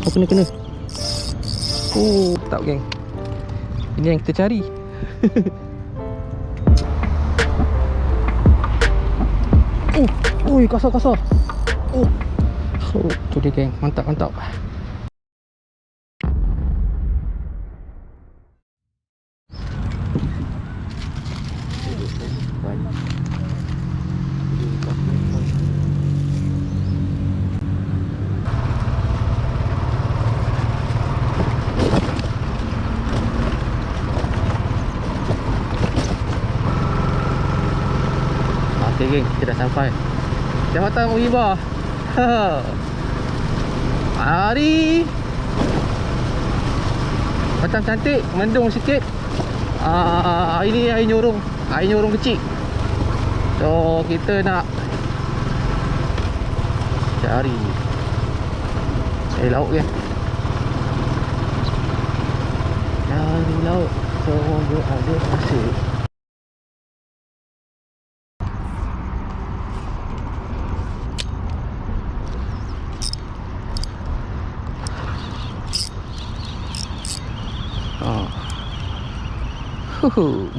Oh, kena. Oh, tak geng. Ini yang kita cari. Oh, kasar. Oh, tu dia geng. Mantap. Okay geng, kita dah sampai. Selamat datang Muhibah. Hari macam cantik, mendung sikit. Hari ni air nyorong kecil. So kita nak cari air laut ke. Cari laut. Semoga ada pasir.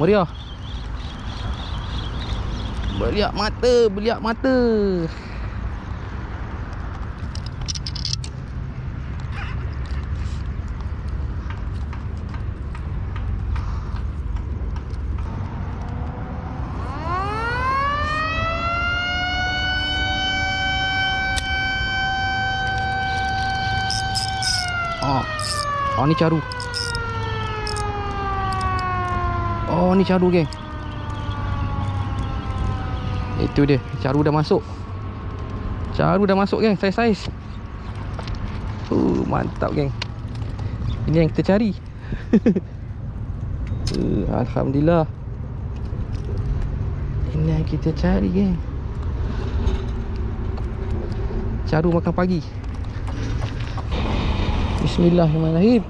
Meriah. Beliak mata. Ni caru. Ni caru geng. Itu dia, caru dah masuk. Geng, saiz. Mantap geng. Ini yang kita cari. Alhamdulillah. Ini yang kita cari geng. Caru makan pagi. Bismillahirrahmanirrahim.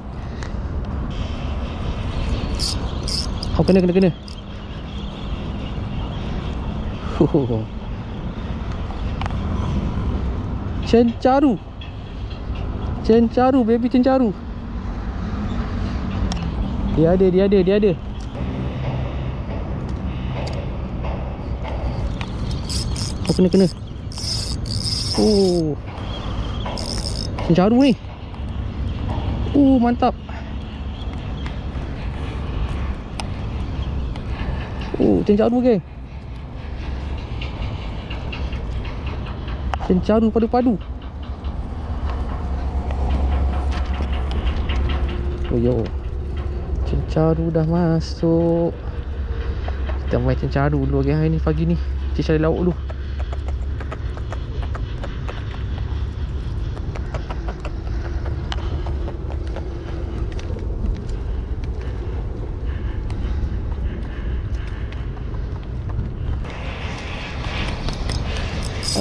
Kena. Cencaru, baby cencaru. Dia ada. Kena. Cencaru ni. Mantap. Cencaru geng. Cencaru padu-padu. Cencaru dah masuk. Kita main cencaru dulu geng hari ni, pagi ni. Kita cari lauk dulu.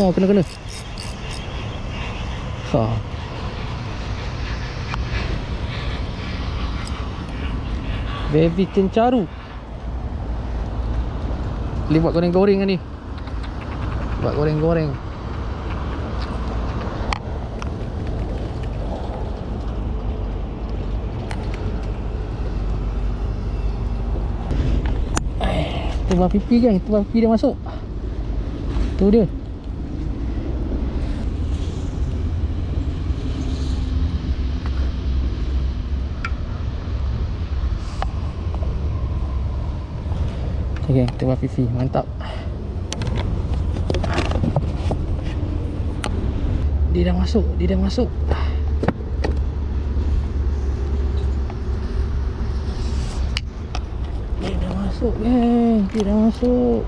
Kena. Baby cencaru. Boleh buat goreng-goreng kan ni. Buat goreng-goreng. Tumpah pipi kan, tumpah pipi dia masuk. Tu dia. Okay, tumpah pipi, mantap. Dia dah masuk. Dia dah masuk geng. Dia dah masuk.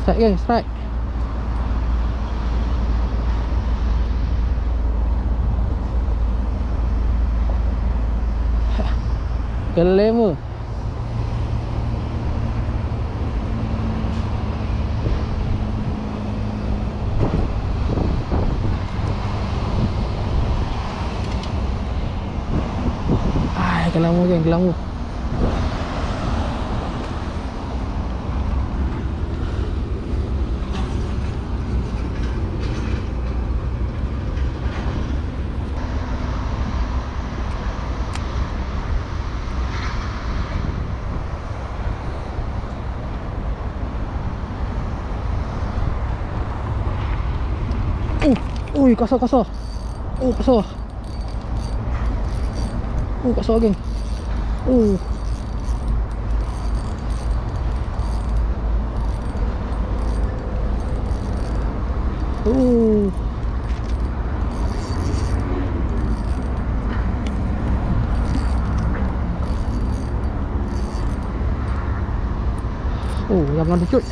Strike geng, strike. Glamour. Glamour geng, glamour. Ui, kasar. Kasar geng. Yang mana cut.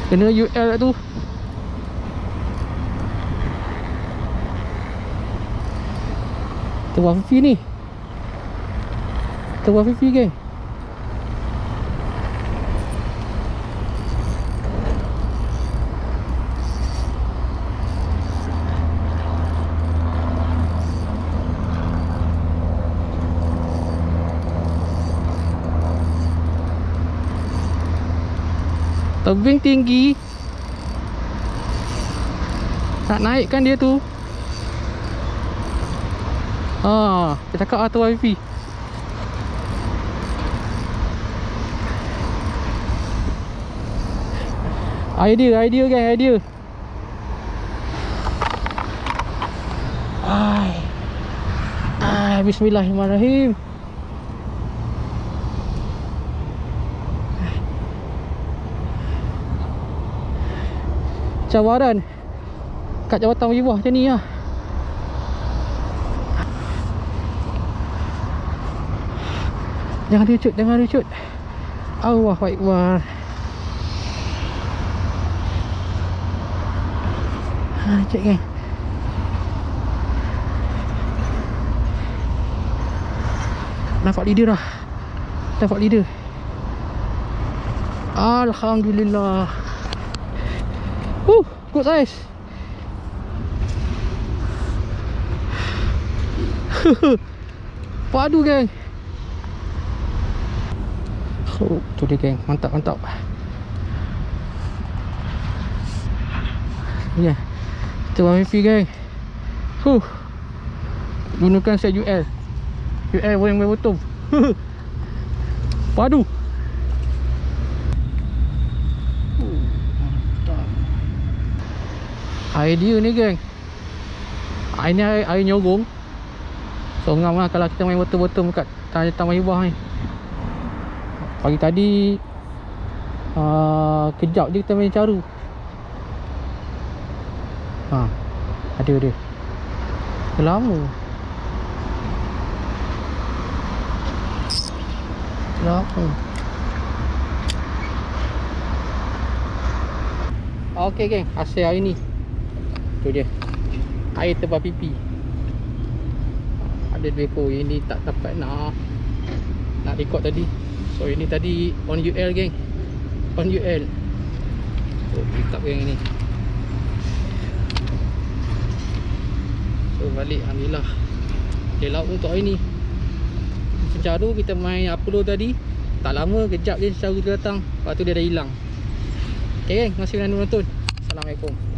Kena UL tu. Tuan Fifi ni. Tuan Fifi geng. Tebing tinggi. Nak naikkan dia tu. Dia cakap tu wifi. Idea geng, idea. Bismillahirrahmanirrahim. Cabaran kat jawatan Wibah macam ni lah. Jangan recut. Allahu Akbar. Cek geng. Nampak leader dah. Alhamdulillah. Good size. Padu geng. Tu dia geng. Mantap. Ya. Kita wifi geng. Gunakan set UL yang betul. Padu. Idea ni geng. Ini air nyogong. So ngam lah kalau kita main betul-betul dekat Taman Wibah ni. Pagi tadi kejap je kita main caru. Ada dia. Lama. Okey geng, hasil hari ni. Tu dia. Air tebal pipi. Ada 2 ekor. Ini tak dapat nak record tadi. So ini tadi on UL geng. On UL. So pick up geng ni. So balik, alhamdulillah. Dia laut untuk hari ni. Secara kita main upload tadi. Tak lama, kejap je secara dia datang. Lepas tu dia dah hilang. Okay geng, terima kasih kerana menonton. Assalamualaikum.